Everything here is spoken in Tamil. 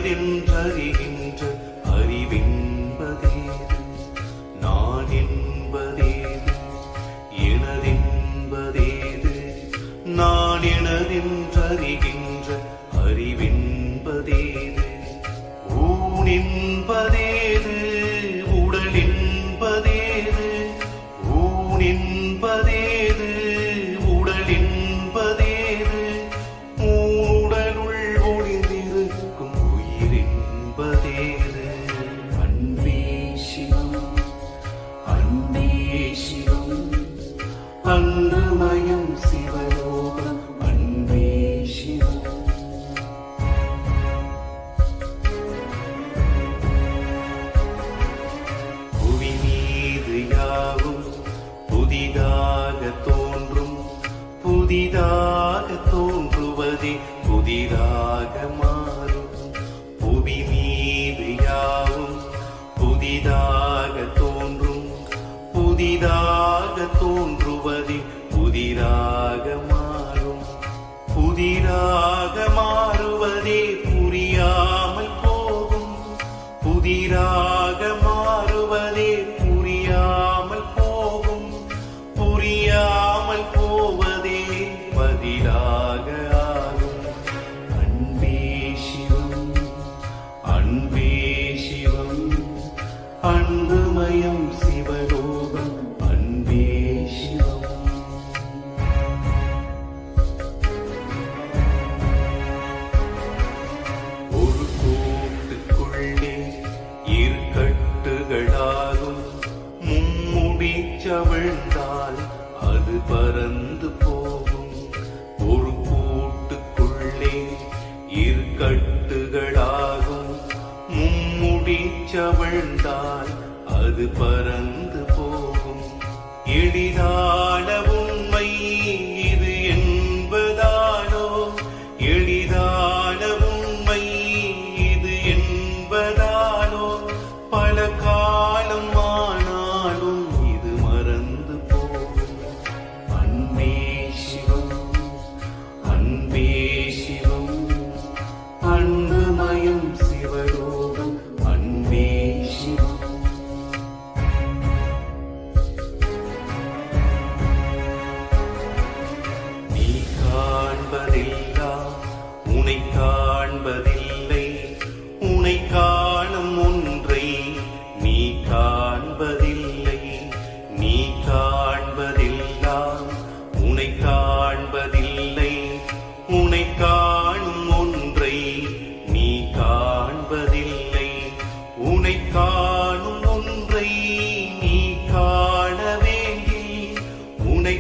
எனதென்றறிகின்ற அறிவென்பதேது நான் என்பதேது எனதென்பதேது நான் எனதென்றறிகின்ற அறிவென்பதேது ஊன் என்பதேது உடல் என்பதேது ஊன் என்பதேது உடல் என்பதேது உடலுள் ஒளிந்திருக்கும் உயிர் என்பதேது அன்பே சிவம் அன்பே சிவம் அன்புமயம் சிவலோகம் அன்பே சிவம் புவி மீது யாவும் புதிதாக தோன்றும் புதிதாக தோன்றுவதே புதிதாக மாறும் புவி மீது யாவும் புதிதாக தோன்றும் புதிதாக தோன்றுவதே புதிதாக மாறும் புதிதாக மாறுவதே புரியாமல் போகும் புதிதாக மாறுவதே புரியாமல் போகும் புரியாமல் போவதே பதிலாக ஆகும் அன்பே சிவம் அன்பே சிவம் அன்புமயம் சிவலோகம் அன்பே சிவம் ஒரு கூட்டுக்குள்ளே இருக்கட்டுகளாகும் மும்முடி சவிழ்ந்தால் அது பறந்து போகும் ஒரு கூட்டுக்குள்ளே இருக்கட்டுகளாகும் மும்முடி சவிழ்ந்தால் அது பறந்து போகும் எளிதான உண்மை இது என்பதானோ எளிதான உண்மை இது என்பதானோ பல காலம் ஆனாலும் இது மறந்து போகும் அன்பே சிவம் அன்பே சிவம் அன்புமயம் சிவலோகம் அன்பே சிவம் நீ காண்பதெல்லாம் உனை காண்பதில்லை உனை காணும் ஒன்றை நீ காண்பதில்லை நீ காண்பதெல்லாம் உனை காண்பதில்லை உனை காணும் ஒன்றை நீ காண்பதில்லை உனை காணும் ஒன்றை நீ காண வேண்டி உனை